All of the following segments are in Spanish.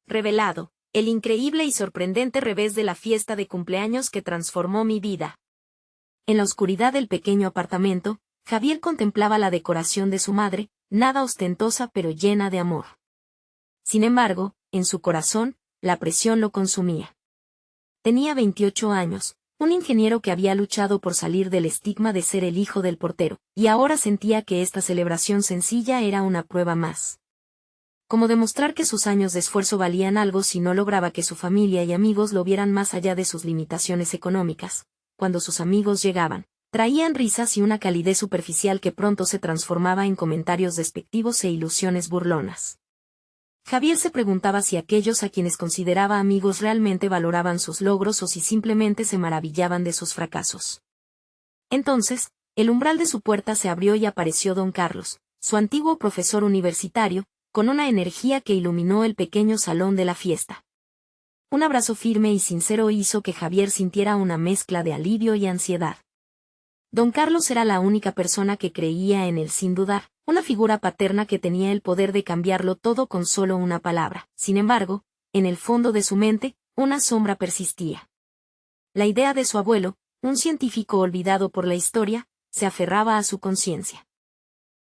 revelado, el increíble y sorprendente revés de la fiesta de cumpleaños que transformó mi vida. En la oscuridad del pequeño apartamento, Javier contemplaba la decoración de su madre, nada ostentosa pero llena de amor. Sin embargo, en su corazón, la presión lo consumía. Tenía 28 años, un ingeniero que había luchado por salir del estigma de ser el hijo del portero, y ahora sentía que esta celebración sencilla era una prueba más. Como demostrar que sus años de esfuerzo valían algo si no lograba que su familia y amigos lo vieran más allá de sus limitaciones económicas. Cuando sus amigos llegaban, traían risas y una calidez superficial que pronto se transformaba en comentarios despectivos e ilusiones burlonas. Javier se preguntaba si aquellos a quienes consideraba amigos realmente valoraban sus logros o si simplemente se maravillaban de sus fracasos. Entonces, el umbral de su puerta se abrió y apareció don Carlos, su antiguo profesor universitario, con una energía que iluminó el pequeño salón de la fiesta. Un abrazo firme y sincero hizo que Javier sintiera una mezcla de alivio y ansiedad. Don Carlos era la única persona que creía en él sin dudar, una figura paterna que tenía el poder de cambiarlo todo con solo una palabra. Sin embargo, en el fondo de su mente, una sombra persistía. La idea de su abuelo, un científico olvidado por la historia, se aferraba a su conciencia.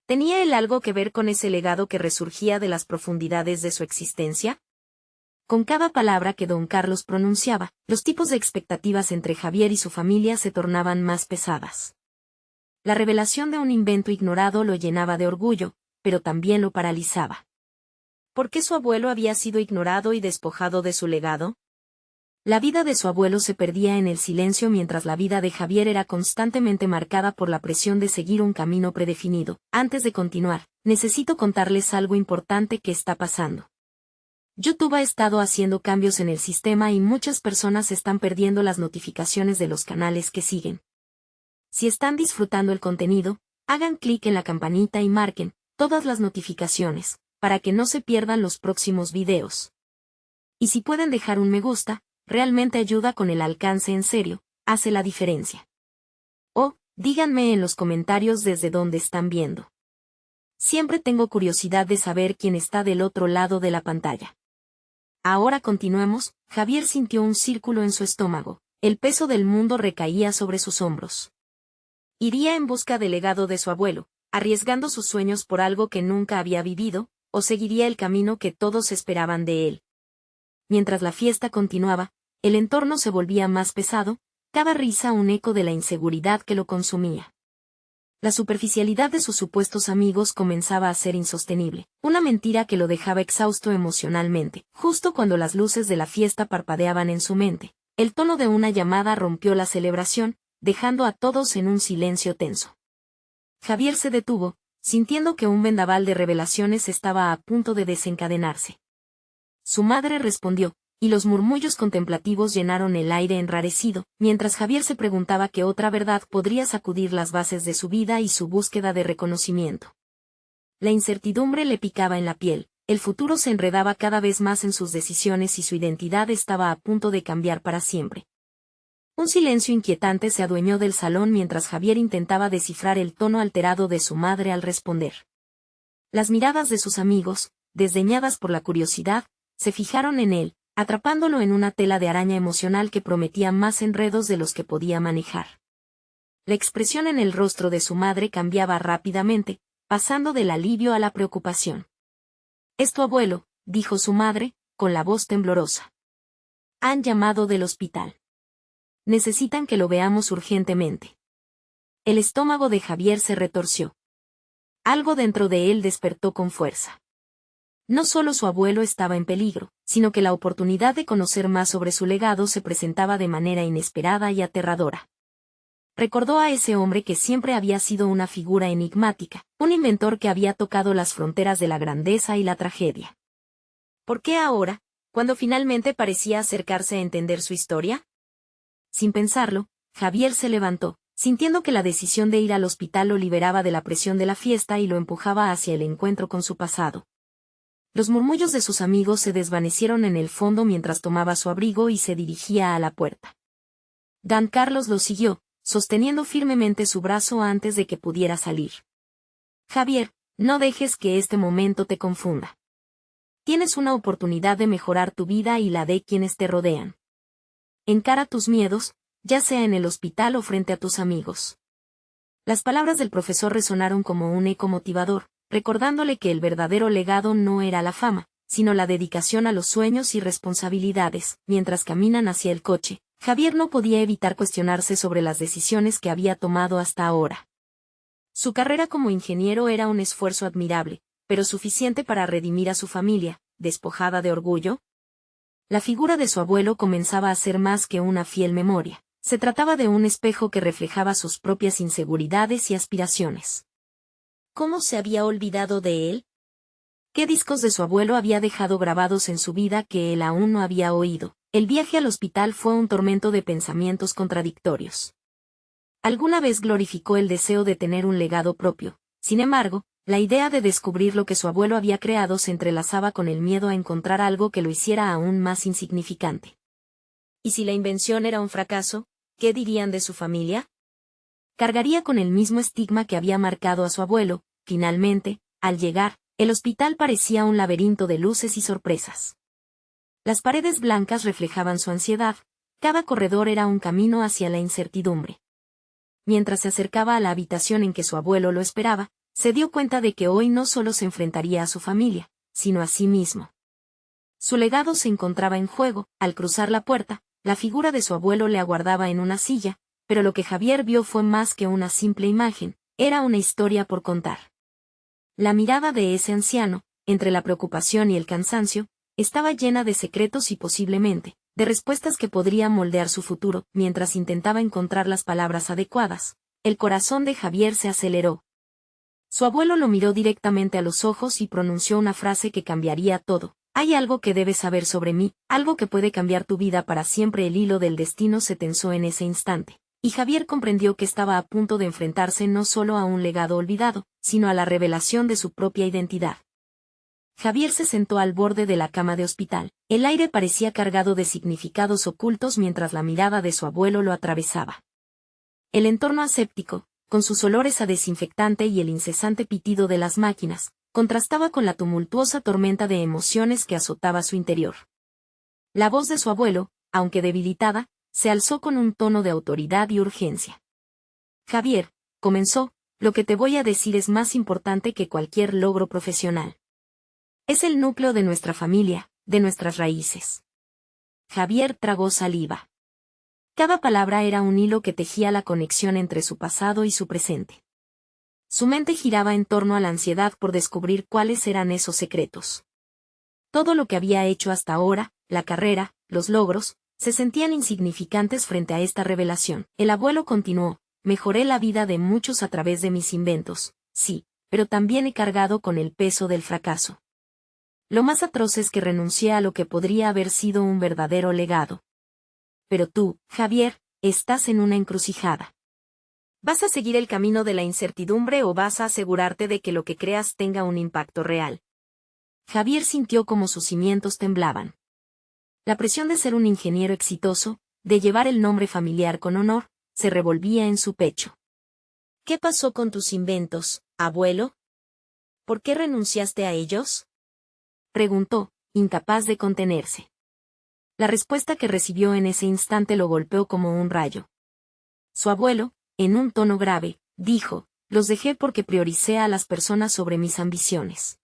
¿Tenía él algo que ver con ese legado que resurgía de las profundidades de su existencia? Con cada palabra que don Carlos pronunciaba, los tipos de expectativas entre Javier y su familia se tornaban más pesadas. La revelación de un invento ignorado lo llenaba de orgullo, pero también lo paralizaba. ¿Por qué su abuelo había sido ignorado y despojado de su legado? La vida de su abuelo se perdía en el silencio mientras la vida de Javier era constantemente marcada por la presión de seguir un camino predefinido. Antes de continuar, necesito contarles algo importante que está pasando. YouTube ha estado haciendo cambios en el sistema y muchas personas están perdiendo las notificaciones de los canales que siguen. Si están disfrutando el contenido, hagan clic en la campanita y marquen todas las notificaciones, para que no se pierdan los próximos videos. Y si pueden dejar un me gusta, realmente ayuda con el alcance en serio, hace la diferencia. O, díganme en los comentarios desde dónde están viendo. Siempre tengo curiosidad de saber quién está del otro lado de la pantalla. Ahora continuemos. Javier sintió un círculo en su estómago, el peso del mundo recaía sobre sus hombros. ¿Iría en busca del legado de su abuelo, arriesgando sus sueños por algo que nunca había vivido, o seguiría el camino que todos esperaban de él? Mientras la fiesta continuaba, el entorno se volvía más pesado, cada risa un eco de la inseguridad que lo consumía. La superficialidad de sus supuestos amigos comenzaba a ser insostenible, una mentira que lo dejaba exhausto emocionalmente. Justo cuando las luces de la fiesta parpadeaban en su mente, el tono de una llamada rompió la celebración, dejando a todos en un silencio tenso. Javier se detuvo, sintiendo que un vendaval de revelaciones estaba a punto de desencadenarse. Su madre respondió, y los murmullos contemplativos llenaron el aire enrarecido, mientras Javier se preguntaba qué otra verdad podría sacudir las bases de su vida y su búsqueda de reconocimiento. La incertidumbre le picaba en la piel, el futuro se enredaba cada vez más en sus decisiones y su identidad estaba a punto de cambiar para siempre. Un silencio inquietante se adueñó del salón mientras Javier intentaba descifrar el tono alterado de su madre al responder. Las miradas de sus amigos, desdeñadas por la curiosidad, se fijaron en él, atrapándolo en una tela de araña emocional que prometía más enredos de los que podía manejar. La expresión en el rostro de su madre cambiaba rápidamente, pasando del alivio a la preocupación. «Es tu abuelo», dijo su madre, con la voz temblorosa. «Han llamado del hospital. Necesitan que lo veamos urgentemente». El estómago de Javier se retorció. Algo dentro de él despertó con fuerza. No solo su abuelo estaba en peligro, sino que la oportunidad de conocer más sobre su legado se presentaba de manera inesperada y aterradora. Recordó a ese hombre que siempre había sido una figura enigmática, un inventor que había tocado las fronteras de la grandeza y la tragedia. ¿Por qué ahora, cuando finalmente parecía acercarse a entender su historia? Sin pensarlo, Javier se levantó, sintiendo que la decisión de ir al hospital lo liberaba de la presión de la fiesta y lo empujaba hacia el encuentro con su pasado. Los murmullos de sus amigos se desvanecieron en el fondo mientras tomaba su abrigo y se dirigía a la puerta. Don Carlos lo siguió, sosteniendo firmemente su brazo antes de que pudiera salir. «Javier, no dejes que este momento te confunda. Tienes una oportunidad de mejorar tu vida y la de quienes te rodean. Encara tus miedos, ya sea en el hospital o frente a tus amigos. Las palabras del profesor resonaron como un eco motivador, recordándole que el verdadero legado no era la fama, sino la dedicación a los sueños y responsabilidades. Mientras caminan hacia el coche, Javier no podía evitar cuestionarse sobre las decisiones que había tomado hasta ahora. Su carrera como ingeniero era un esfuerzo admirable, pero suficiente para redimir a su familia, despojada de orgullo. La figura de su abuelo comenzaba a ser más que una fiel memoria. Se trataba de un espejo que reflejaba sus propias inseguridades y aspiraciones. ¿Cómo se había olvidado de él? ¿Qué discos de su abuelo había dejado grabados en su vida que él aún no había oído? El viaje al hospital fue un tormento de pensamientos contradictorios. Alguna vez glorificó el deseo de tener un legado propio. Sin embargo, la idea de descubrir lo que su abuelo había creado se entrelazaba con el miedo a encontrar algo que lo hiciera aún más insignificante. ¿Y si la invención era un fracaso? ¿Qué dirían de su familia? Cargaría con el mismo estigma que había marcado a su abuelo. Finalmente, al llegar, el hospital parecía un laberinto de luces y sorpresas. Las paredes blancas reflejaban su ansiedad, cada corredor era un camino hacia la incertidumbre. Mientras se acercaba a la habitación en que su abuelo lo esperaba, se dio cuenta de que hoy no solo se enfrentaría a su familia, sino a sí mismo. Su legado se encontraba en juego. Al cruzar la puerta, la figura de su abuelo le aguardaba en una silla, pero lo que Javier vio fue más que una simple imagen, era una historia por contar. La mirada de ese anciano, entre la preocupación y el cansancio, estaba llena de secretos y posiblemente, de respuestas que podrían moldear su futuro. Mientras intentaba encontrar las palabras adecuadas, el corazón de Javier se aceleró. Su abuelo lo miró directamente a los ojos y pronunció una frase que cambiaría todo. Hay algo que debes saber sobre mí, algo que puede cambiar tu vida para siempre. El hilo del destino se tensó en ese instante, y Javier comprendió que estaba a punto de enfrentarse no solo a un legado olvidado, sino a la revelación de su propia identidad. Javier se sentó al borde de la cama de hospital. El aire parecía cargado de significados ocultos mientras la mirada de su abuelo lo atravesaba. El entorno aséptico, con sus olores a desinfectante y el incesante pitido de las máquinas, contrastaba con la tumultuosa tormenta de emociones que azotaba su interior. La voz de su abuelo, aunque debilitada, se alzó con un tono de autoridad y urgencia. Javier, comenzó, lo que te voy a decir es más importante que cualquier logro profesional. Es el núcleo de nuestra familia, de nuestras raíces. Javier tragó saliva. Cada palabra era un hilo que tejía la conexión entre su pasado y su presente. Su mente giraba en torno a la ansiedad por descubrir cuáles eran esos secretos. Todo lo que había hecho hasta ahora, la carrera, los logros, se sentían insignificantes frente a esta revelación. El abuelo continuó, mejoré la vida de muchos a través de mis inventos, sí, pero también he cargado con el peso del fracaso. Lo más atroz es que renuncié a lo que podría haber sido un verdadero legado. Pero tú, Javier, estás en una encrucijada. ¿Vas a seguir el camino de la incertidumbre o vas a asegurarte de que lo que creas tenga un impacto real? Javier sintió como sus cimientos temblaban. La presión de ser un ingeniero exitoso, de llevar el nombre familiar con honor, se revolvía en su pecho. ¿Qué pasó con tus inventos, abuelo? ¿Por qué renunciaste a ellos? Preguntó, incapaz de contenerse. La respuesta que recibió en ese instante lo golpeó como un rayo. Su abuelo, en un tono grave, dijo, los dejé porque prioricé a las personas sobre mis ambiciones.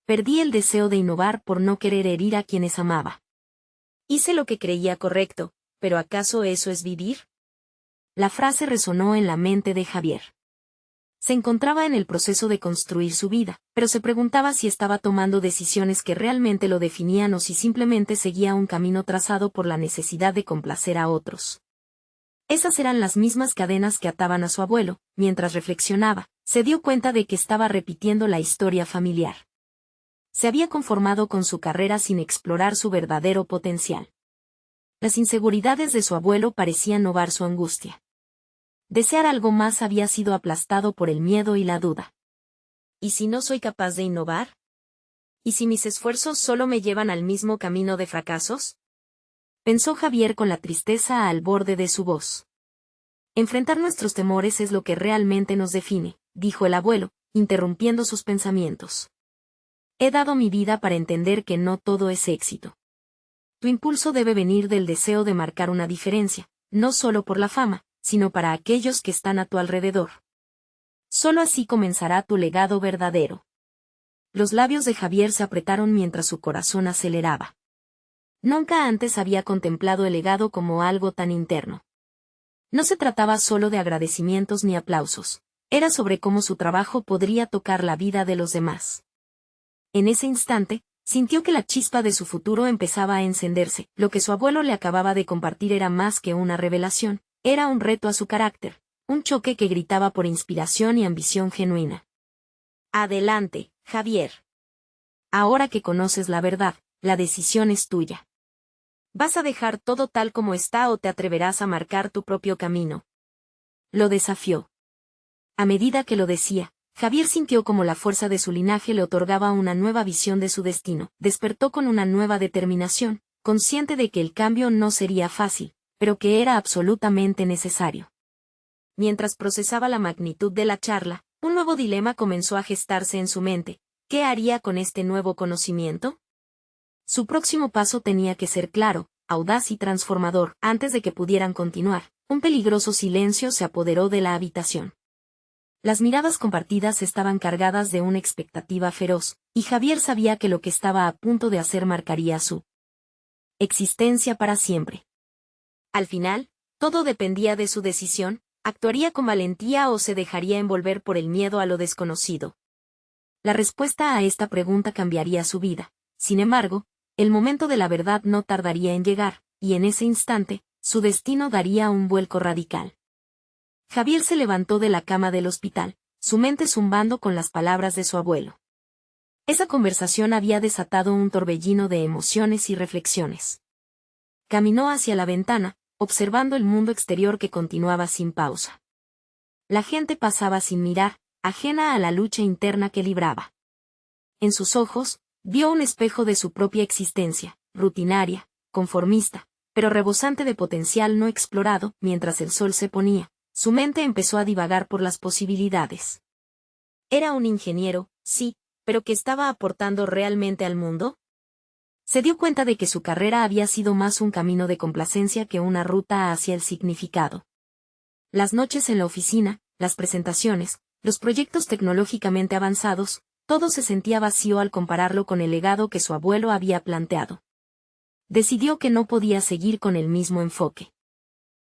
Perdí el deseo de innovar por no querer herir a quienes amaba. Hice lo que creía correcto, pero ¿acaso eso es vivir? La frase resonó en la mente de Javier. Se encontraba en el proceso de construir su vida, pero se preguntaba si estaba tomando decisiones que realmente lo definían o si simplemente seguía un camino trazado por la necesidad de complacer a otros. Esas eran las mismas cadenas que ataban a su abuelo. Mientras reflexionaba, se dio cuenta de que estaba repitiendo la historia familiar. Se había conformado con su carrera sin explorar su verdadero potencial. Las inseguridades de su abuelo parecían hovar su angustia. Desear algo más había sido aplastado por el miedo y la duda. ¿Y si no soy capaz de innovar? ¿Y si mis esfuerzos solo me llevan al mismo camino de fracasos? Pensó Javier con la tristeza al borde de su voz. Enfrentar nuestros temores es lo que realmente nos define, dijo el abuelo, interrumpiendo sus pensamientos. He dado mi vida para entender que no todo es éxito. Tu impulso debe venir del deseo de marcar una diferencia, no solo por la fama, sino para aquellos que están a tu alrededor. Solo así comenzará tu legado verdadero. Los labios de Javier se apretaron mientras su corazón aceleraba. Nunca antes había contemplado el legado como algo tan interno. No se trataba solo de agradecimientos ni aplausos, era sobre cómo su trabajo podría tocar la vida de los demás. En ese instante, sintió que la chispa de su futuro empezaba a encenderse. Lo que su abuelo le acababa de compartir era más que una revelación, era un reto a su carácter, un choque que gritaba por inspiración y ambición genuina. Adelante, Javier. Ahora que conoces la verdad, la decisión es tuya. ¿Vas a dejar todo tal como está o te atreverás a marcar tu propio camino? Lo desafió. A medida que lo decía, Javier sintió como la fuerza de su linaje le otorgaba una nueva visión de su destino. Despertó con una nueva determinación, consciente de que el cambio no sería fácil, pero que era absolutamente necesario. Mientras procesaba la magnitud de la charla, un nuevo dilema comenzó a gestarse en su mente. ¿Qué haría con este nuevo conocimiento? Su próximo paso tenía que ser claro, audaz y transformador. Antes de que pudieran continuar, un peligroso silencio se apoderó de la habitación. Las miradas compartidas estaban cargadas de una expectativa feroz, y Javier sabía que lo que estaba a punto de hacer marcaría su existencia para siempre. Al final, todo dependía de su decisión, ¿actuaría con valentía o se dejaría envolver por el miedo a lo desconocido? La respuesta a esta pregunta cambiaría su vida. Sin embargo, el momento de la verdad no tardaría en llegar, y en ese instante, su destino daría un vuelco radical. Javier se levantó de la cama del hospital, su mente zumbando con las palabras de su abuelo. Esa conversación había desatado un torbellino de emociones y reflexiones. Caminó hacia la ventana, observando el mundo exterior que continuaba sin pausa. La gente pasaba sin mirar, ajena a la lucha interna que libraba. En sus ojos, vio un espejo de su propia existencia, rutinaria, conformista, pero rebosante de potencial no explorado. Mientras el sol se ponía, su mente empezó a divagar por las posibilidades. ¿Era un ingeniero, sí, pero qué estaba aportando realmente al mundo? Se dio cuenta de que su carrera había sido más un camino de complacencia que una ruta hacia el significado. Las noches en la oficina, las presentaciones, los proyectos tecnológicamente avanzados, todo se sentía vacío al compararlo con el legado que su abuelo había planteado. Decidió que no podía seguir con el mismo enfoque.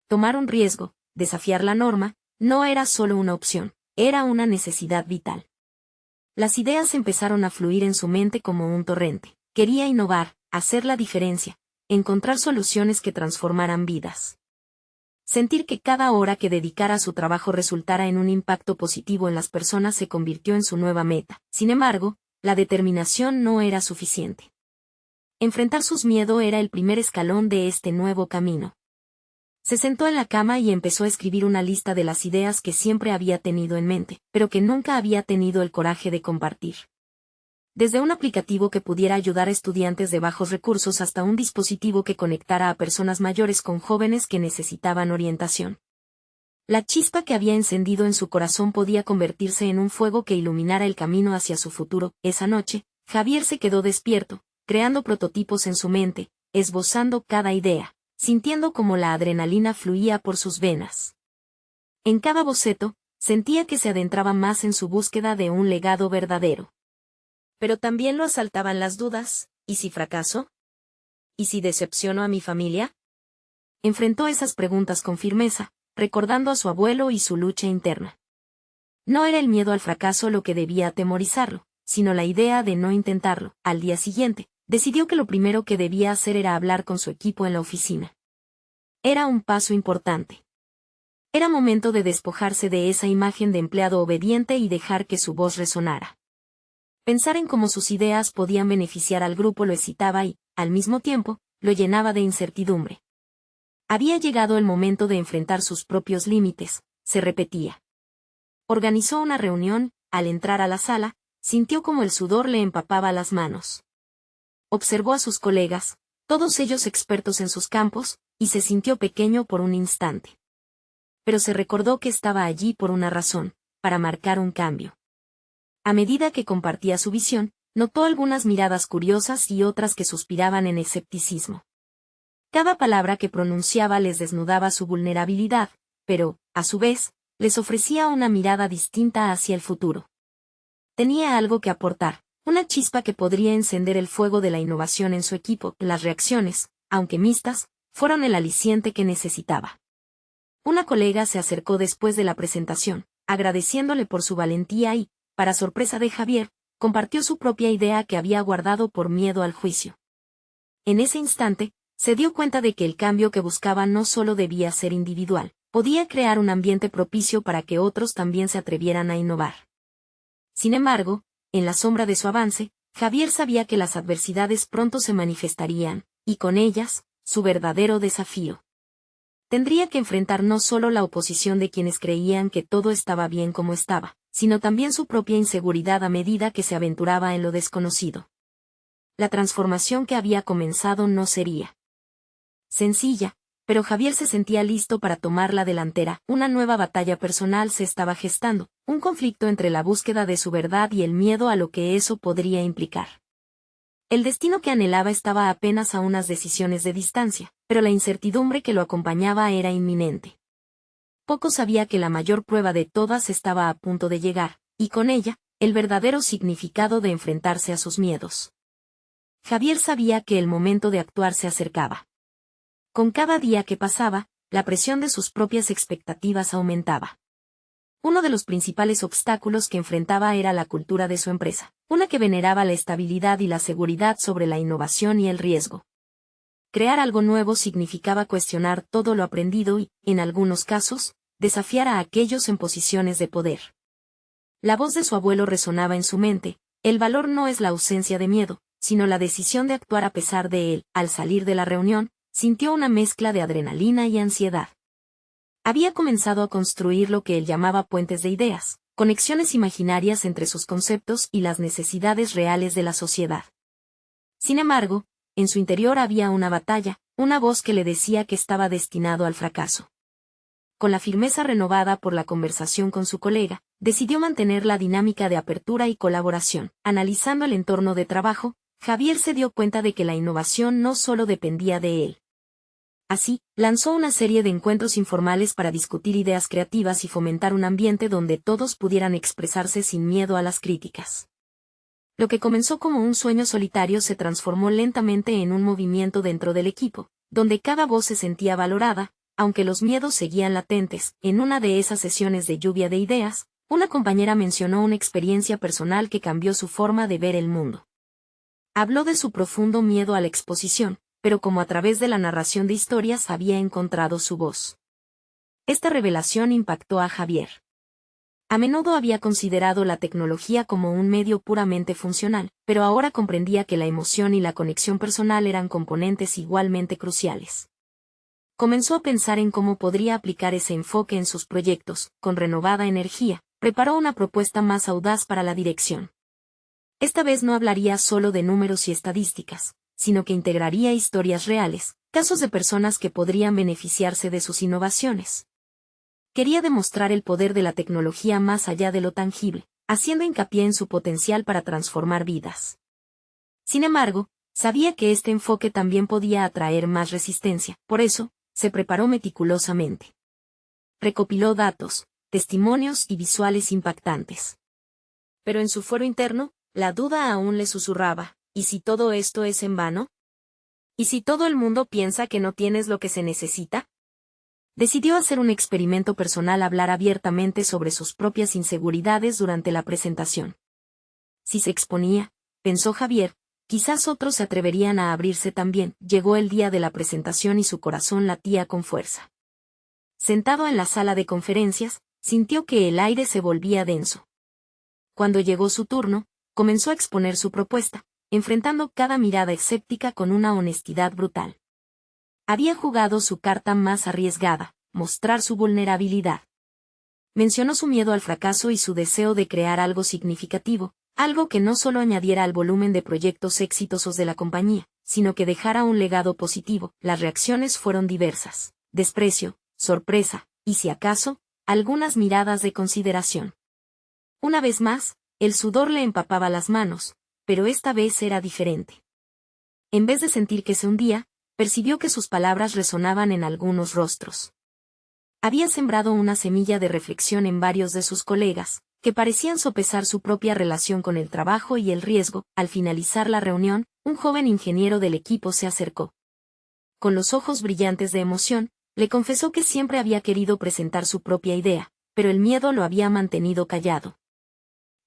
Tomar un riesgo, desafiar la norma, no era solo una opción, era una necesidad vital. Las ideas empezaron a fluir en su mente como un torrente. Quería innovar, hacer la diferencia, encontrar soluciones que transformaran vidas. Sentir que cada hora que dedicara a su trabajo resultara en un impacto positivo en las personas se convirtió en su nueva meta. Sin embargo, la determinación no era suficiente. Enfrentar sus miedos era el primer escalón de este nuevo camino. Se sentó en la cama y empezó a escribir una lista de las ideas que siempre había tenido en mente, pero que nunca había tenido el coraje de compartir. Desde un aplicativo que pudiera ayudar a estudiantes de bajos recursos hasta un dispositivo que conectara a personas mayores con jóvenes que necesitaban orientación. La chispa que había encendido en su corazón podía convertirse en un fuego que iluminara el camino hacia su futuro. Esa noche, Javier se quedó despierto, creando prototipos en su mente, esbozando cada idea, sintiendo como la adrenalina fluía por sus venas. En cada boceto, sentía que se adentraba más en su búsqueda de un legado verdadero. Pero también lo asaltaban las dudas. ¿Y si fracaso? ¿Y si decepciono a mi familia? Enfrentó esas preguntas con firmeza, recordando a su abuelo y su lucha interna. No era el miedo al fracaso lo que debía atemorizarlo, sino la idea de no intentarlo. Al día siguiente, decidió que lo primero que debía hacer era hablar con su equipo en la oficina. Era un paso importante. Era momento de despojarse de esa imagen de empleado obediente y dejar que su voz resonara. Pensar en cómo sus ideas podían beneficiar al grupo lo excitaba y, al mismo tiempo, lo llenaba de incertidumbre. Había llegado el momento de enfrentar sus propios límites, se repetía. Organizó una reunión. Al entrar a la sala, sintió como el sudor le empapaba las manos. Observó a sus colegas, todos ellos expertos en sus campos, y se sintió pequeño por un instante. Pero se recordó que estaba allí por una razón, para marcar un cambio. A medida que compartía su visión, notó algunas miradas curiosas y otras que suspiraban en escepticismo. Cada palabra que pronunciaba les desnudaba su vulnerabilidad, pero, a su vez, les ofrecía una mirada distinta hacia el futuro. Tenía algo que aportar, una chispa que podría encender el fuego de la innovación en su equipo. Las reacciones, aunque mixtas, fueron el aliciente que necesitaba. Una colega se acercó después de la presentación, agradeciéndole por su valentía y, para sorpresa de Javier, compartió su propia idea que había guardado por miedo al juicio. En ese instante, se dio cuenta de que el cambio que buscaba no solo debía ser individual, podía crear un ambiente propicio para que otros también se atrevieran a innovar. Sin embargo, en la sombra de su avance, Javier sabía que las adversidades pronto se manifestarían, y con ellas, su verdadero desafío. Tendría que enfrentar no solo la oposición de quienes creían que todo estaba bien como estaba, sino también su propia inseguridad a medida que se aventuraba en lo desconocido. La transformación que había comenzado no sería sencilla, pero Javier se sentía listo para tomar la delantera. Una nueva batalla personal se estaba gestando, un conflicto entre la búsqueda de su verdad y el miedo a lo que eso podría implicar. El destino que anhelaba estaba apenas a unas decisiones de distancia, pero la incertidumbre que lo acompañaba era inminente. Poco sabía que la mayor prueba de todas estaba a punto de llegar, y con ella, el verdadero significado de enfrentarse a sus miedos. Javier sabía que el momento de actuar se acercaba. Con cada día que pasaba, la presión de sus propias expectativas aumentaba. Uno de los principales obstáculos que enfrentaba era la cultura de su empresa, una que veneraba la estabilidad y la seguridad sobre la innovación y el riesgo. Crear algo nuevo significaba cuestionar todo lo aprendido y, en algunos casos, desafiar a aquellos en posiciones de poder. La voz de su abuelo resonaba en su mente: el valor no es la ausencia de miedo, sino la decisión de actuar a pesar de él. Al salir de la reunión, sintió una mezcla de adrenalina y ansiedad. Había comenzado a construir lo que él llamaba puentes de ideas, conexiones imaginarias entre sus conceptos y las necesidades reales de la sociedad. Sin embargo, en su interior había una batalla, una voz que le decía que estaba destinado al fracaso. Con la firmeza renovada por la conversación con su colega, decidió mantener la dinámica de apertura y colaboración. Analizando el entorno de trabajo, Javier se dio cuenta de que la innovación no solo dependía de él. Así, lanzó una serie de encuentros informales para discutir ideas creativas y fomentar un ambiente donde todos pudieran expresarse sin miedo a las críticas. Lo que comenzó como un sueño solitario se transformó lentamente en un movimiento dentro del equipo, donde cada voz se sentía valorada, aunque los miedos seguían latentes. En una de esas sesiones de lluvia de ideas, una compañera mencionó una experiencia personal que cambió su forma de ver el mundo. Habló de su profundo miedo a la exposición, pero como a través de la narración de historias había encontrado su voz. Esta revelación impactó a Javier. A menudo había considerado la tecnología como un medio puramente funcional, pero ahora comprendía que la emoción y la conexión personal eran componentes igualmente cruciales. Comenzó a pensar en cómo podría aplicar ese enfoque en sus proyectos. Con renovada energía, preparó una propuesta más audaz para la dirección. Esta vez no hablaría solo de números y estadísticas, sino que integraría historias reales, casos de personas que podrían beneficiarse de sus innovaciones. Quería demostrar el poder de la tecnología más allá de lo tangible, haciendo hincapié en su potencial para transformar vidas. Sin embargo, sabía que este enfoque también podía atraer más resistencia, por eso, se preparó meticulosamente. Recopiló datos, testimonios y visuales impactantes. Pero en su fuero interno, la duda aún le susurraba: ¿y si todo esto es en vano? ¿Y si todo el mundo piensa que no tienes lo que se necesita? Decidió hacer un experimento personal: hablar abiertamente sobre sus propias inseguridades durante la presentación. Si se exponía, pensó Javier, quizás otros se atreverían a abrirse también. Llegó el día de la presentación y su corazón latía con fuerza. Sentado en la sala de conferencias, sintió que el aire se volvía denso. Cuando llegó su turno, comenzó a exponer su propuesta, enfrentando cada mirada escéptica con una honestidad brutal. Había jugado su carta más arriesgada: mostrar su vulnerabilidad. Mencionó su miedo al fracaso y su deseo de crear algo significativo, algo que no solo añadiera al volumen de proyectos exitosos de la compañía, sino que dejara un legado positivo. Las reacciones fueron diversas: desprecio, sorpresa, y si acaso, algunas miradas de consideración. Una vez más, el sudor le empapaba las manos, pero esta vez era diferente. En vez de sentir que se hundía, percibió que sus palabras resonaban en algunos rostros. Había sembrado una semilla de reflexión en varios de sus colegas, que parecían sopesar su propia relación con el trabajo y el riesgo. Al finalizar la reunión, un joven ingeniero del equipo se acercó. Con los ojos brillantes de emoción, le confesó que siempre había querido presentar su propia idea, pero el miedo lo había mantenido callado.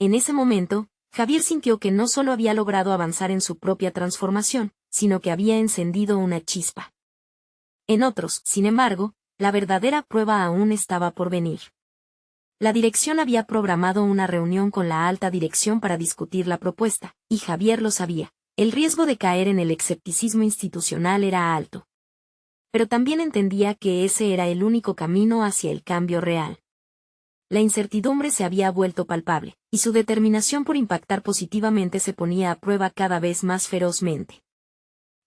En ese momento, Javier sintió que no solo había logrado avanzar en su propia transformación, sino que había encendido una chispa. En otros, sin embargo, la verdadera prueba aún estaba por venir. La dirección había programado una reunión con la alta dirección para discutir la propuesta, y Javier lo sabía. El riesgo de caer en el escepticismo institucional era alto. Pero también entendía que ese era el único camino hacia el cambio real. La incertidumbre se había vuelto palpable, y su determinación por impactar positivamente se ponía a prueba cada vez más ferozmente.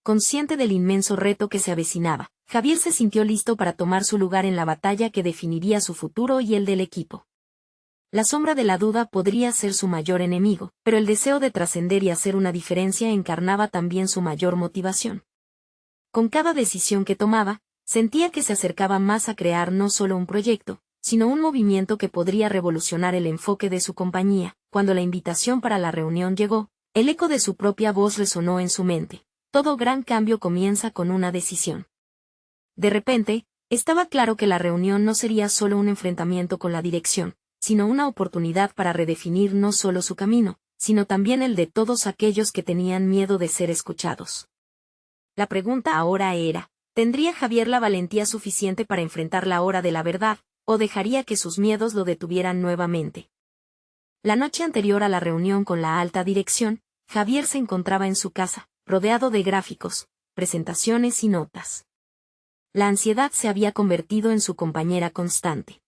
Consciente del inmenso reto que se avecinaba, Javier se sintió listo para tomar su lugar en la batalla que definiría su futuro y el del equipo. La sombra de la duda podría ser su mayor enemigo, pero el deseo de trascender y hacer una diferencia encarnaba también su mayor motivación. Con cada decisión que tomaba, sentía que se acercaba más a crear no solo un proyecto, sino un movimiento que podría revolucionar el enfoque de su compañía. Cuando la invitación para la reunión llegó, el eco de su propia voz resonó en su mente. Todo gran cambio comienza con una decisión. De repente, estaba claro que la reunión no sería solo un enfrentamiento con la dirección, sino una oportunidad para redefinir no solo su camino, sino también el de todos aquellos que tenían miedo de ser escuchados. La pregunta ahora era, ¿tendría Javier la valentía suficiente para enfrentar la hora de la verdad, o dejaría que sus miedos lo detuvieran nuevamente? La noche anterior a la reunión con la alta dirección, Javier se encontraba en su casa, rodeado de gráficos, presentaciones y notas. La ansiedad se había convertido en su compañera constante.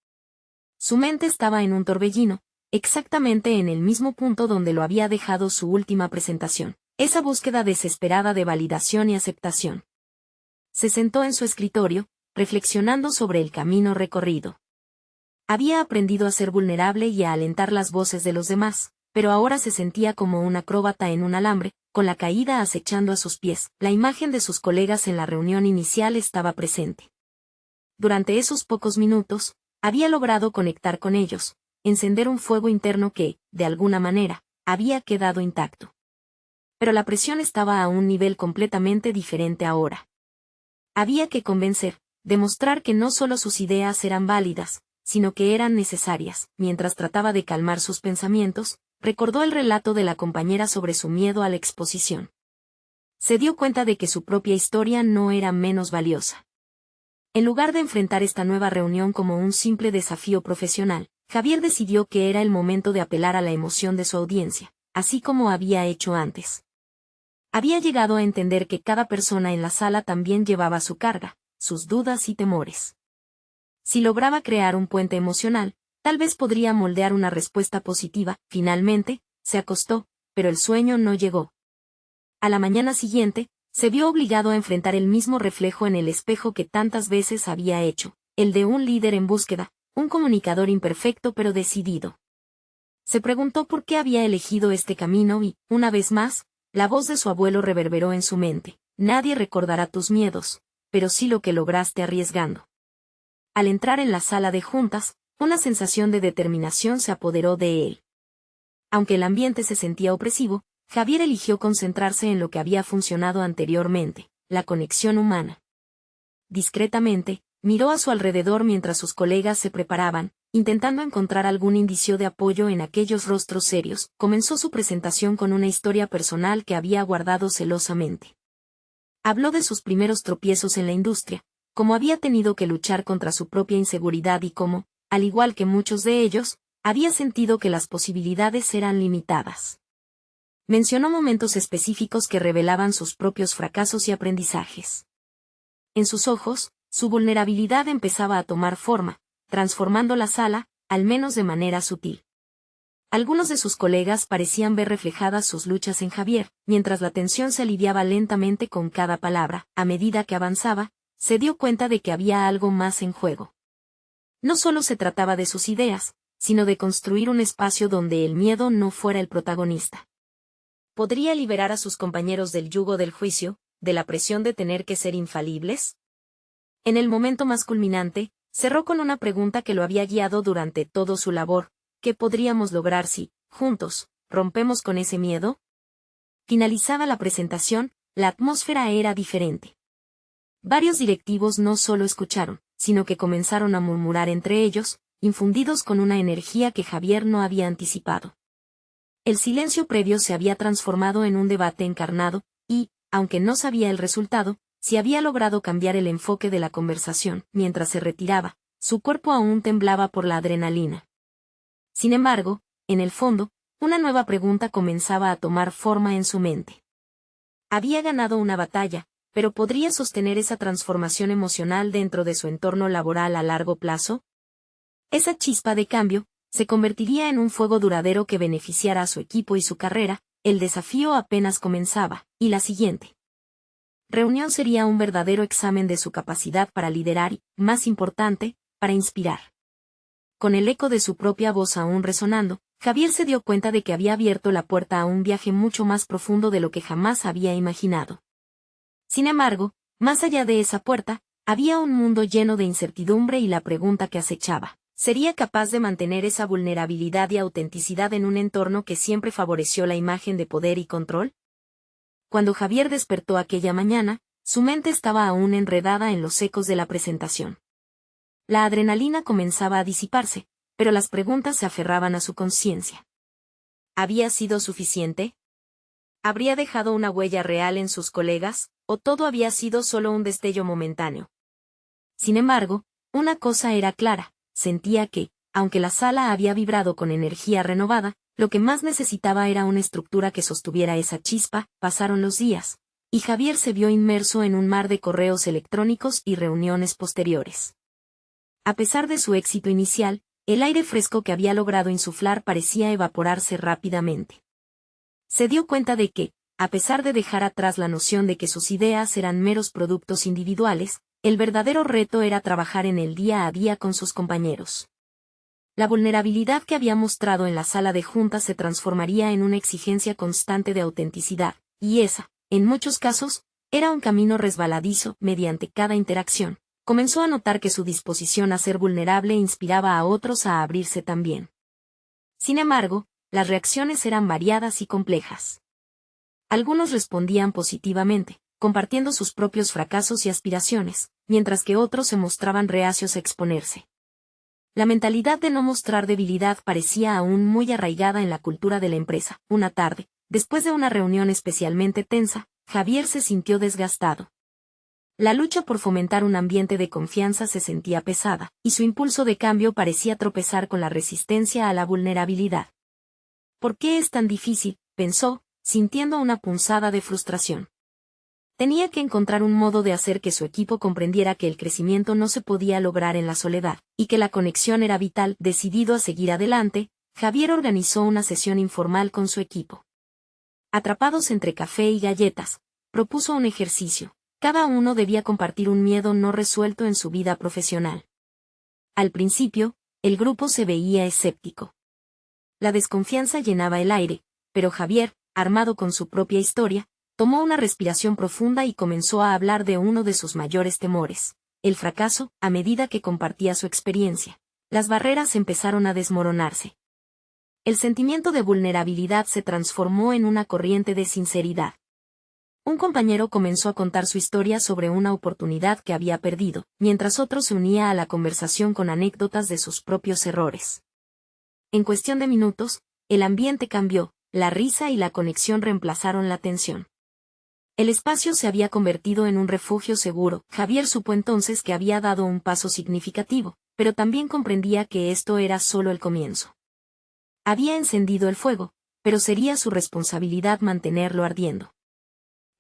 Su mente estaba en un torbellino, exactamente en el mismo punto donde lo había dejado su última presentación, esa búsqueda desesperada de validación y aceptación. Se sentó en su escritorio, reflexionando sobre el camino recorrido. Había aprendido a ser vulnerable y a alentar las voces de los demás, pero ahora se sentía como un acróbata en un alambre, con la caída acechando a sus pies. La imagen de sus colegas en la reunión inicial estaba presente. Durante esos pocos minutos, había logrado conectar con ellos, encender un fuego interno que, de alguna manera, había quedado intacto. Pero la presión estaba a un nivel completamente diferente ahora. Había que convencer, demostrar que no solo sus ideas eran válidas, sino que eran necesarias. Mientras trataba de calmar sus pensamientos, recordó el relato de la compañera sobre su miedo a la exposición. Se dio cuenta de que su propia historia no era menos valiosa. En lugar de enfrentar esta nueva reunión como un simple desafío profesional, Javier decidió que era el momento de apelar a la emoción de su audiencia, así como había hecho antes. Había llegado a entender que cada persona en la sala también llevaba su carga, sus dudas y temores. Si lograba crear un puente emocional, tal vez podría moldear una respuesta positiva. Finalmente, se acostó, pero el sueño no llegó. A la mañana siguiente, se vio obligado a enfrentar el mismo reflejo en el espejo que tantas veces había hecho, el de un líder en búsqueda, un comunicador imperfecto pero decidido. Se preguntó por qué había elegido este camino y, una vez más, la voz de su abuelo reverberó en su mente. Nadie recordará tus miedos, pero sí lo que lograste arriesgando. Al entrar en la sala de juntas, una sensación de determinación se apoderó de él. Aunque el ambiente se sentía opresivo, Javier eligió concentrarse en lo que había funcionado anteriormente, la conexión humana. Discretamente, miró a su alrededor mientras sus colegas se preparaban, intentando encontrar algún indicio de apoyo en aquellos rostros serios. Comenzó su presentación con una historia personal que había guardado celosamente. Habló de sus primeros tropiezos en la industria, cómo había tenido que luchar contra su propia inseguridad y cómo, al igual que muchos de ellos, había sentido que las posibilidades eran limitadas. Mencionó momentos específicos que revelaban sus propios fracasos y aprendizajes. En sus ojos, su vulnerabilidad empezaba a tomar forma, transformando la sala, al menos de manera sutil. Algunos de sus colegas parecían ver reflejadas sus luchas en Javier, mientras la tensión se aliviaba lentamente con cada palabra. A medida que avanzaba, se dio cuenta de que había algo más en juego. No solo se trataba de sus ideas, sino de construir un espacio donde el miedo no fuera el protagonista. ¿podría liberar a sus compañeros del yugo del juicio, de la presión de tener que ser infalibles? En el momento más culminante, cerró con una pregunta que lo había guiado durante todo su labor: ¿qué podríamos lograr si, juntos, rompemos con ese miedo? Finalizada la presentación, la atmósfera era diferente. Varios directivos no solo escucharon, sino que comenzaron a murmurar entre ellos, infundidos con una energía que Javier no había anticipado. El silencio previo se había transformado en un debate encarnado, y, aunque no sabía el resultado, si había logrado cambiar el enfoque de la conversación. Mientras se retiraba, su cuerpo aún temblaba por la adrenalina. Sin embargo, en el fondo, una nueva pregunta comenzaba a tomar forma en su mente. Había ganado una batalla, pero ¿podría sostener esa transformación emocional dentro de su entorno laboral a largo plazo? Esa chispa de cambio se convertiría en un fuego duradero que beneficiara a su equipo y su carrera. El desafío apenas comenzaba, y la siguiente reunión sería un verdadero examen de su capacidad para liderar y, más importante, para inspirar. Con el eco de su propia voz aún resonando, Javier se dio cuenta de que había abierto la puerta a un viaje mucho más profundo de lo que jamás había imaginado. Sin embargo, más allá de esa puerta, había un mundo lleno de incertidumbre y la pregunta que acechaba: ¿sería capaz de mantener esa vulnerabilidad y autenticidad en un entorno que siempre favoreció la imagen de poder y control? Cuando Javier despertó aquella mañana, su mente estaba aún enredada en los ecos de la presentación. La adrenalina comenzaba a disiparse, pero las preguntas se aferraban a su conciencia. ¿Había sido suficiente? ¿Habría dejado una huella real en sus colegas, o todo había sido solo un destello momentáneo? Sin embargo, una cosa era clara: sentía que, aunque la sala había vibrado con energía renovada, lo que más necesitaba era una estructura que sostuviera esa chispa. Pasaron los días, y Javier se vio inmerso en un mar de correos electrónicos y reuniones posteriores. A pesar de su éxito inicial, el aire fresco que había logrado insuflar parecía evaporarse rápidamente. Se dio cuenta de que, a pesar de dejar atrás la noción de que sus ideas eran meros productos individuales, el verdadero reto era trabajar en el día a día con sus compañeros. La vulnerabilidad que había mostrado en la sala de juntas se transformaría en una exigencia constante de autenticidad, y esa, en muchos casos, era un camino resbaladizo. Mediante cada interacción, comenzó a notar que su disposición a ser vulnerable inspiraba a otros a abrirse también. Sin embargo, las reacciones eran variadas y complejas. Algunos respondían positivamente, compartiendo sus propios fracasos y aspiraciones, mientras que otros se mostraban reacios a exponerse. La mentalidad de no mostrar debilidad parecía aún muy arraigada en la cultura de la empresa. Una tarde, después de una reunión especialmente tensa, Javier se sintió desgastado. La lucha por fomentar un ambiente de confianza se sentía pesada, y su impulso de cambio parecía tropezar con la resistencia a la vulnerabilidad. ¿Por qué es tan difícil?, pensó, sintiendo una punzada de frustración. Tenía que encontrar un modo de hacer que su equipo comprendiera que el crecimiento no se podía lograr en la soledad, y que la conexión era vital. Decidido a seguir adelante, Javier organizó una sesión informal con su equipo. Atrapados entre café y galletas, propuso un ejercicio: cada uno debía compartir un miedo no resuelto en su vida profesional. Al principio, el grupo se veía escéptico. La desconfianza llenaba el aire, pero Javier, armado con su propia historia, tomó una respiración profunda y comenzó a hablar de uno de sus mayores temores: el fracaso. A medida que compartía su experiencia, las barreras empezaron a desmoronarse. El sentimiento de vulnerabilidad se transformó en una corriente de sinceridad. Un compañero comenzó a contar su historia sobre una oportunidad que había perdido, mientras otro se unía a la conversación con anécdotas de sus propios errores. En cuestión de minutos, el ambiente cambió, la risa y la conexión reemplazaron la tensión. El espacio se había convertido en un refugio seguro. Javier supo entonces que había dado un paso significativo, pero también comprendía que esto era solo el comienzo. Había encendido el fuego, pero sería su responsabilidad mantenerlo ardiendo.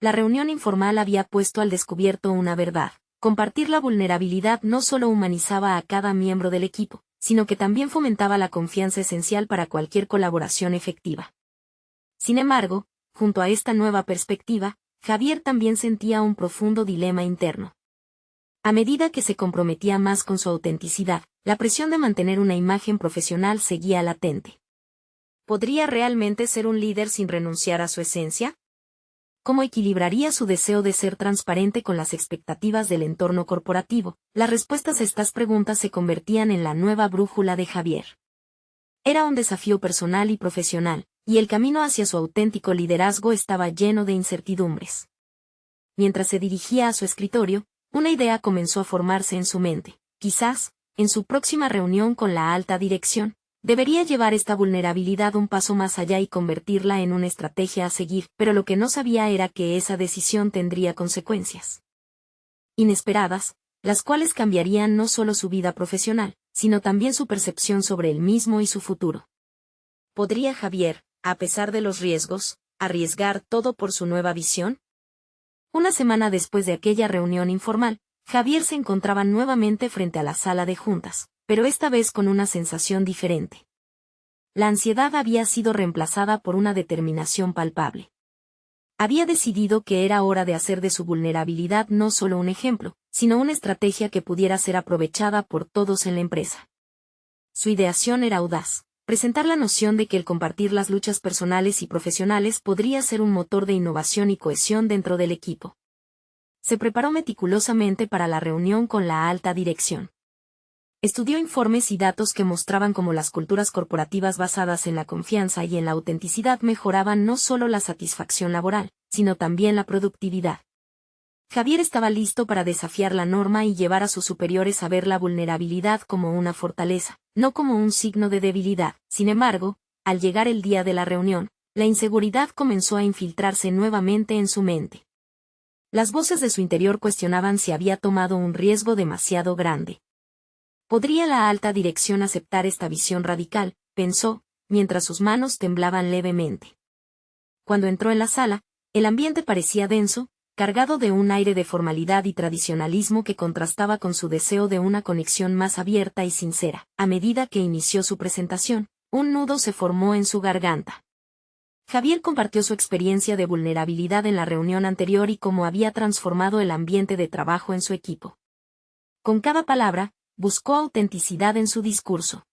La reunión informal había puesto al descubierto una verdad: compartir la vulnerabilidad no solo humanizaba a cada miembro del equipo, sino que también fomentaba la confianza esencial para cualquier colaboración efectiva. Sin embargo, junto a esta nueva perspectiva, Javier también sentía un profundo dilema interno. A medida que se comprometía más con su autenticidad, la presión de mantener una imagen profesional seguía latente. ¿Podría realmente ser un líder sin renunciar a su esencia? ¿Cómo equilibraría su deseo de ser transparente con las expectativas del entorno corporativo? Las respuestas a estas preguntas se convertían en la nueva brújula de Javier. Era un desafío personal y profesional, y el camino hacia su auténtico liderazgo estaba lleno de incertidumbres. Mientras se dirigía a su escritorio, una idea comenzó a formarse en su mente. Quizás, en su próxima reunión con la alta dirección, debería llevar esta vulnerabilidad un paso más allá y convertirla en una estrategia a seguir, pero lo que no sabía era que esa decisión tendría consecuencias inesperadas, las cuales cambiarían no solo su vida profesional, sino también su percepción sobre él mismo y su futuro. ¿Podría Javier, a pesar de los riesgos, arriesgar todo por su nueva visión? Una semana después de aquella reunión informal, Javier se encontraba nuevamente frente a la sala de juntas, pero esta vez con una sensación diferente. La ansiedad había sido reemplazada por una determinación palpable. Había decidido que era hora de hacer de su vulnerabilidad no solo un ejemplo, sino una estrategia que pudiera ser aprovechada por todos en la empresa. Su ideación era audaz: presentar la noción de que el compartir las luchas personales y profesionales podría ser un motor de innovación y cohesión dentro del equipo. Se preparó meticulosamente para la reunión con la alta dirección. Estudió informes y datos que mostraban cómo las culturas corporativas basadas en la confianza y en la autenticidad mejoraban no solo la satisfacción laboral, sino también la productividad. Javier estaba listo para desafiar la norma y llevar a sus superiores a ver la vulnerabilidad como una fortaleza, no como un signo de debilidad. Sin embargo, al llegar el día de la reunión, la inseguridad comenzó a infiltrarse nuevamente en su mente. Las voces de su interior cuestionaban si había tomado un riesgo demasiado grande. ¿Podría la alta dirección aceptar esta visión radical?, pensó, mientras sus manos temblaban levemente. Cuando entró en la sala, el ambiente parecía denso, cargado de un aire de formalidad y tradicionalismo que contrastaba con su deseo de una conexión más abierta y sincera. A medida que inició su presentación, un nudo se formó en su garganta. Javier compartió su experiencia de vulnerabilidad en la reunión anterior y cómo había transformado el ambiente de trabajo en su equipo. Con cada palabra, buscó autenticidad en su discurso.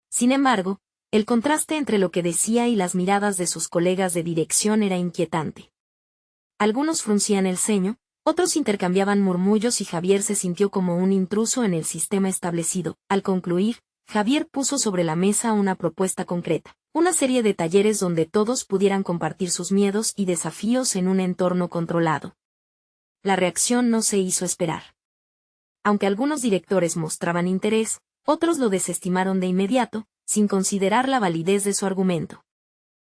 Sin embargo, el contraste entre lo que decía y las miradas de sus colegas de dirección era inquietante. Algunos fruncían el ceño, otros intercambiaban murmullos y Javier se sintió como un intruso en el sistema establecido. Al concluir, Javier puso sobre la mesa una propuesta concreta: una serie de talleres donde todos pudieran compartir sus miedos y desafíos en un entorno controlado. La reacción no se hizo esperar. Aunque algunos directores mostraban interés, otros lo desestimaron de inmediato, sin considerar la validez de su argumento.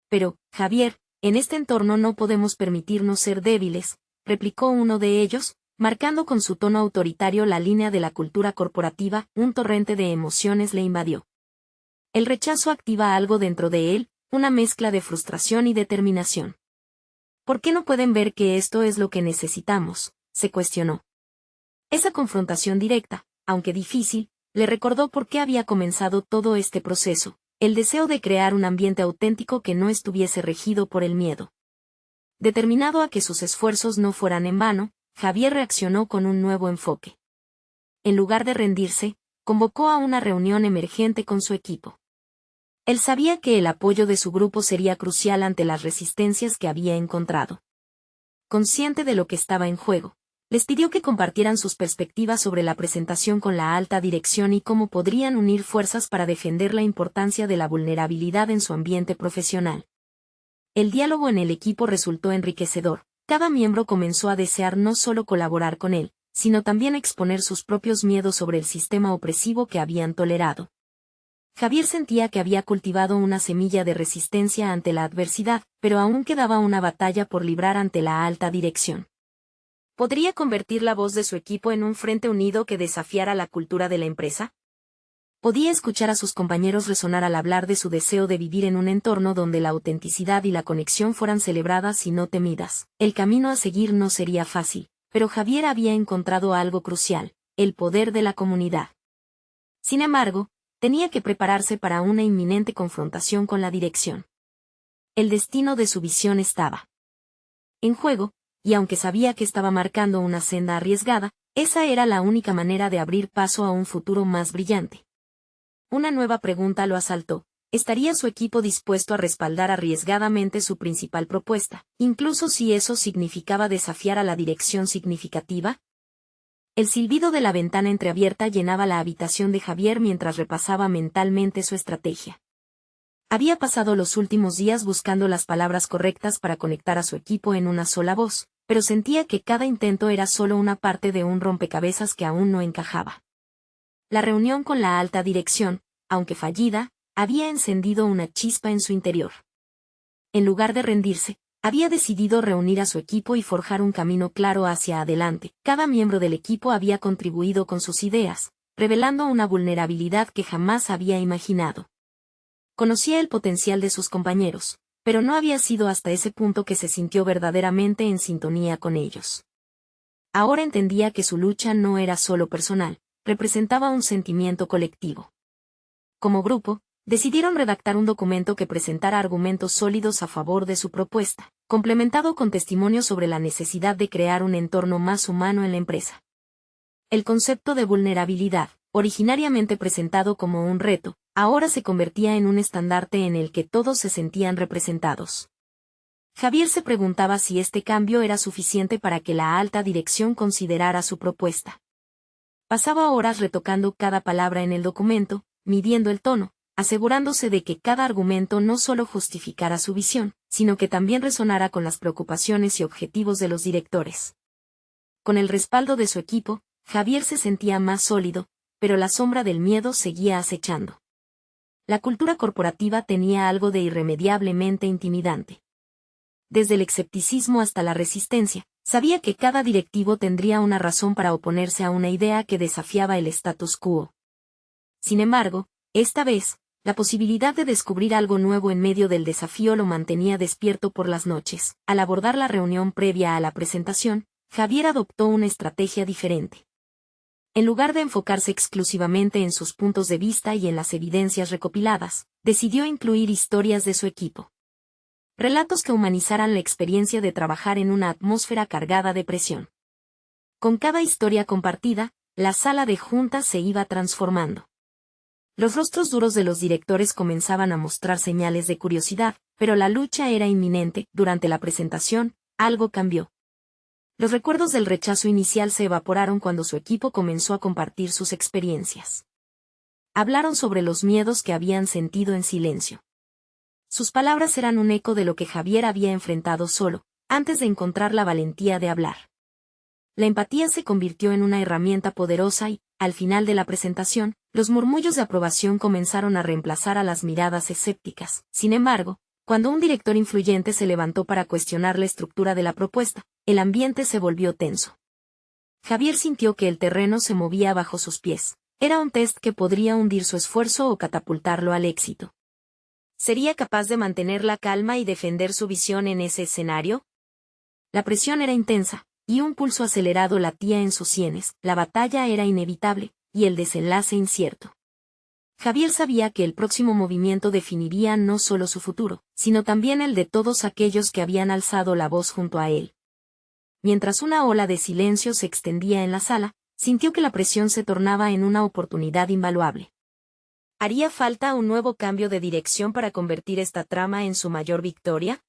Pero, Javier, en este entorno no podemos permitirnos ser débiles, replicó uno de ellos, marcando con su tono autoritario la línea de la cultura corporativa. Un torrente de emociones le invadió. El rechazo activa algo dentro de él, una mezcla de frustración y determinación. ¿Por qué no pueden ver que esto es lo que necesitamos?, se cuestionó. Esa confrontación directa, aunque difícil, le recordó por qué había comenzado todo este proceso: el deseo de crear un ambiente auténtico que no estuviese regido por el miedo. Determinado a que sus esfuerzos no fueran en vano, Javier reaccionó con un nuevo enfoque. En lugar de rendirse, convocó a una reunión emergente con su equipo. Él sabía que el apoyo de su grupo sería crucial ante las resistencias que había encontrado. Consciente de lo que estaba en juego, les pidió que compartieran sus perspectivas sobre la presentación con la alta dirección y cómo podrían unir fuerzas para defender la importancia de la vulnerabilidad en su ambiente profesional. El diálogo en el equipo resultó enriquecedor. Cada miembro comenzó a desear no solo colaborar con él, sino también exponer sus propios miedos sobre el sistema opresivo que habían tolerado. Javier sentía que había cultivado una semilla de resistencia ante la adversidad, pero aún quedaba una batalla por librar ante la alta dirección. ¿Podría convertir la voz de su equipo en un frente unido que desafiara la cultura de la empresa? Podía escuchar a sus compañeros resonar al hablar de su deseo de vivir en un entorno donde la autenticidad y la conexión fueran celebradas y no temidas. El camino a seguir no sería fácil, pero Javier había encontrado algo crucial: el poder de la comunidad. Sin embargo, tenía que prepararse para una inminente confrontación con la dirección. El destino de su visión estaba en juego, y aunque sabía que estaba marcando una senda arriesgada, esa era la única manera de abrir paso a un futuro más brillante. Una nueva pregunta lo asaltó: ¿Estaría su equipo dispuesto a respaldar arriesgadamente su principal propuesta, incluso si eso significaba desafiar a la dirección significativa? El silbido de la ventana entreabierta llenaba la habitación de Javier mientras repasaba mentalmente su estrategia. Había pasado los últimos días buscando las palabras correctas para conectar a su equipo en una sola voz, pero sentía que cada intento era solo una parte de un rompecabezas que aún no encajaba. La reunión con la alta dirección, aunque fallida, había encendido una chispa en su interior. En lugar de rendirse, había decidido reunir a su equipo y forjar un camino claro hacia adelante. Cada miembro del equipo había contribuido con sus ideas, revelando una vulnerabilidad que jamás había imaginado. Conocía el potencial de sus compañeros, pero no había sido hasta ese punto que se sintió verdaderamente en sintonía con ellos. Ahora entendía que su lucha no era solo personal, representaba un sentimiento colectivo. Como grupo, decidieron redactar un documento que presentara argumentos sólidos a favor de su propuesta, complementado con testimonios sobre la necesidad de crear un entorno más humano en la empresa. El concepto de vulnerabilidad, originariamente presentado como un reto, ahora se convertía en un estandarte en el que todos se sentían representados. Javier se preguntaba si este cambio era suficiente para que la alta dirección considerara su propuesta. Pasaba horas retocando cada palabra en el documento, midiendo el tono, asegurándose de que cada argumento no solo justificara su visión, sino que también resonara con las preocupaciones y objetivos de los directores. Con el respaldo de su equipo, Javier se sentía más sólido, pero la sombra del miedo seguía acechando. La cultura corporativa tenía algo de irremediablemente intimidante. Desde el escepticismo hasta la resistencia, sabía que cada directivo tendría una razón para oponerse a una idea que desafiaba el status quo. Sin embargo, esta vez, la posibilidad de descubrir algo nuevo en medio del desafío lo mantenía despierto por las noches. Al abordar la reunión previa a la presentación, Javier adoptó una estrategia diferente. En lugar de enfocarse exclusivamente en sus puntos de vista y en las evidencias recopiladas, decidió incluir historias de su equipo. Relatos que humanizaran la experiencia de trabajar en una atmósfera cargada de presión. Con cada historia compartida, la sala de juntas se iba transformando. Los rostros duros de los directores comenzaban a mostrar señales de curiosidad, pero la lucha era inminente. Durante la presentación, algo cambió. Los recuerdos del rechazo inicial se evaporaron cuando su equipo comenzó a compartir sus experiencias. Hablaron sobre los miedos que habían sentido en silencio. Sus palabras eran un eco de lo que Javier había enfrentado solo, antes de encontrar la valentía de hablar. La empatía se convirtió en una herramienta poderosa y, al final de la presentación, los murmullos de aprobación comenzaron a reemplazar a las miradas escépticas. Sin embargo, cuando un director influyente se levantó para cuestionar la estructura de la propuesta, el ambiente se volvió tenso. Javier sintió que el terreno se movía bajo sus pies. Era un test que podría hundir su esfuerzo o catapultarlo al éxito. ¿Sería capaz de mantener la calma y defender su visión en ese escenario? La presión era intensa, y un pulso acelerado latía en sus sienes. La batalla era inevitable, y el desenlace incierto. Javier sabía que el próximo movimiento definiría no solo su futuro, sino también el de todos aquellos que habían alzado la voz junto a él. Mientras una ola de silencio se extendía en la sala, sintió que la presión se tornaba en una oportunidad invaluable. ¿Haría falta un nuevo cambio de dirección para convertir esta trama en su mayor victoria?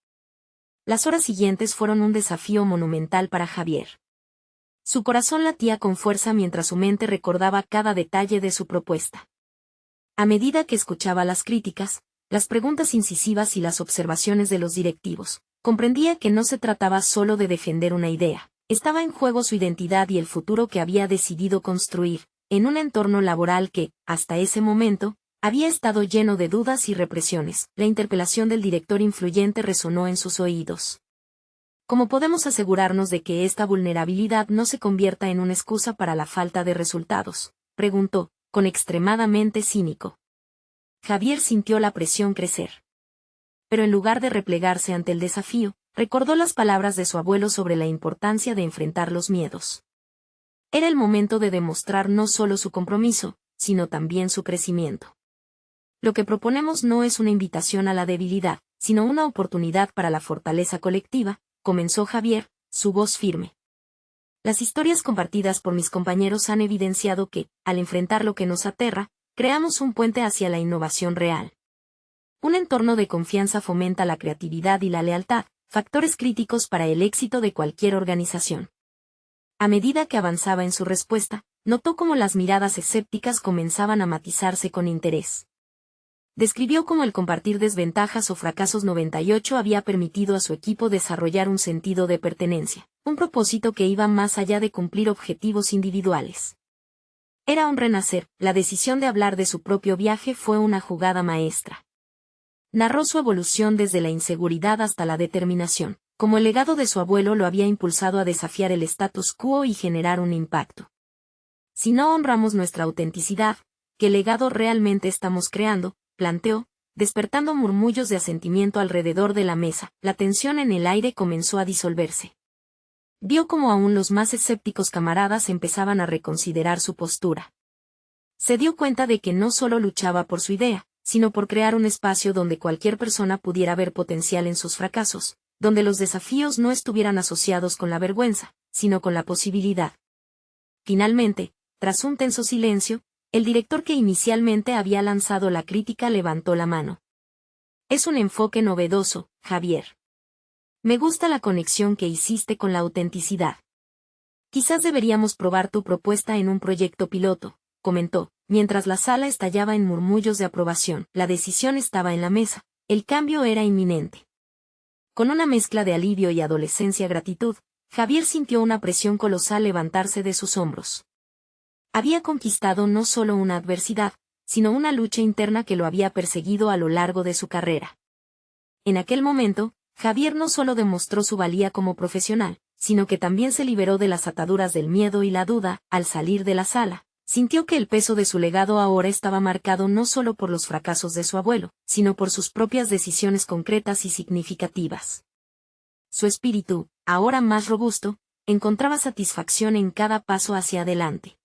Las horas siguientes fueron un desafío monumental para Javier. Su corazón latía con fuerza mientras su mente recordaba cada detalle de su propuesta. A medida que escuchaba las críticas, las preguntas incisivas y las observaciones de los directivos, comprendía que no se trataba solo de defender una idea. Estaba en juego su identidad y el futuro que había decidido construir, en un entorno laboral que, hasta ese momento, había estado lleno de dudas y represiones. La interpelación del director influyente resonó en sus oídos. ¿Cómo podemos asegurarnos de que esta vulnerabilidad no se convierta en una excusa para la falta de resultados?, preguntó, con extremadamente cínico. Javier sintió la presión crecer. Pero en lugar de replegarse ante el desafío, recordó las palabras de su abuelo sobre la importancia de enfrentar los miedos. Era el momento de demostrar no solo su compromiso, sino también su crecimiento. Lo que proponemos no es una invitación a la debilidad, sino una oportunidad para la fortaleza colectiva, comenzó Javier, su voz firme. Las historias compartidas por mis compañeros han evidenciado que, al enfrentar lo que nos aterra, creamos un puente hacia la innovación real. Un entorno de confianza fomenta la creatividad y la lealtad, factores críticos para el éxito de cualquier organización. A medida que avanzaba en su respuesta, notó cómo las miradas escépticas comenzaban a matizarse con interés. Describió cómo el compartir desventajas o fracasos 98 había permitido a su equipo desarrollar un sentido de pertenencia, un propósito que iba más allá de cumplir objetivos individuales. Era un renacer, la decisión de hablar de su propio viaje fue una jugada maestra. Narró su evolución desde la inseguridad hasta la determinación, como el legado de su abuelo lo había impulsado a desafiar el status quo y generar un impacto. Si no honramos nuestra autenticidad, ¿qué legado realmente estamos creando?, planteó, despertando murmullos de asentimiento alrededor de la mesa. La tensión en el aire comenzó a disolverse. Vio cómo aún los más escépticos camaradas empezaban a reconsiderar su postura. Se dio cuenta de que no solo luchaba por su idea, sino por crear un espacio donde cualquier persona pudiera ver potencial en sus fracasos, donde los desafíos no estuvieran asociados con la vergüenza, sino con la posibilidad. Finalmente, tras un tenso silencio, el director que inicialmente había lanzado la crítica levantó la mano. Es un enfoque novedoso, Javier. Me gusta la conexión que hiciste con la autenticidad. Quizás deberíamos probar tu propuesta en un proyecto piloto, comentó, mientras la sala estallaba en murmullos de aprobación. La decisión estaba en la mesa, el cambio era inminente. Con una mezcla de alivio y adolescencia gratitud, Javier sintió una presión colosal levantarse de sus hombros. Había conquistado no solo una adversidad, sino una lucha interna que lo había perseguido a lo largo de su carrera. En aquel momento, Javier no solo demostró su valía como profesional, sino que también se liberó de las ataduras del miedo y la duda. Al salir de la sala, sintió que el peso de su legado ahora estaba marcado no solo por los fracasos de su abuelo, sino por sus propias decisiones concretas y significativas. Su espíritu, ahora más robusto, encontraba satisfacción en cada paso hacia adelante.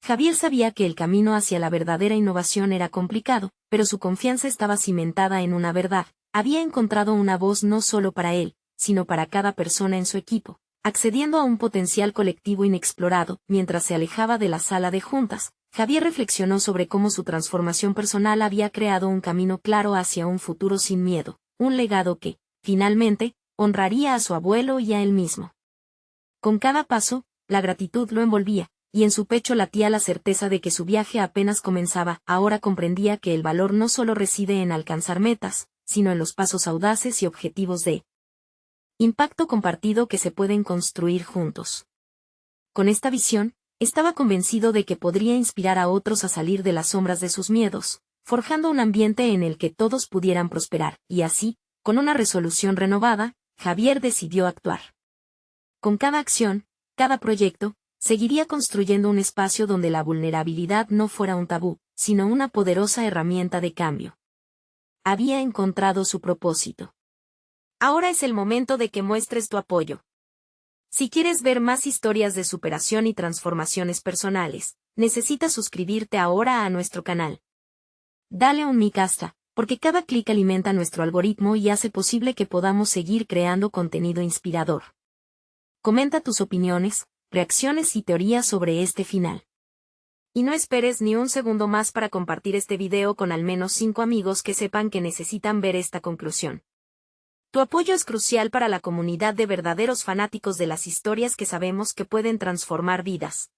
Javier sabía que el camino hacia la verdadera innovación era complicado, pero su confianza estaba cimentada en una verdad. Había encontrado una voz no solo para él, sino para cada persona en su equipo, accediendo a un potencial colectivo inexplorado. Mientras se alejaba de la sala de juntas, Javier reflexionó sobre cómo su transformación personal había creado un camino claro hacia un futuro sin miedo, un legado que, finalmente, honraría a su abuelo y a él mismo. Con cada paso, la gratitud lo envolvía, y en su pecho latía la certeza de que su viaje apenas comenzaba. Ahora comprendía que el valor no solo reside en alcanzar metas, sino en los pasos audaces y objetivos de impacto compartido que se pueden construir juntos. Con esta visión, estaba convencido de que podría inspirar a otros a salir de las sombras de sus miedos, forjando un ambiente en el que todos pudieran prosperar, y así, con una resolución renovada, Javier decidió actuar. Con cada acción, cada proyecto, seguiría construyendo un espacio donde la vulnerabilidad no fuera un tabú, sino una poderosa herramienta de cambio. Había encontrado su propósito. Ahora es el momento de que muestres tu apoyo. Si quieres ver más historias de superación y transformaciones personales, necesitas suscribirte ahora a nuestro canal. Dale un me gusta, porque cada clic alimenta nuestro algoritmo y hace posible que podamos seguir creando contenido inspirador. Comenta tus opiniones, reacciones y teorías sobre este final. Y no esperes ni un segundo más para compartir este video con al menos 5 amigos que sepan que necesitan ver esta conclusión. Tu apoyo es crucial para la comunidad de verdaderos fanáticos de las historias que sabemos que pueden transformar vidas.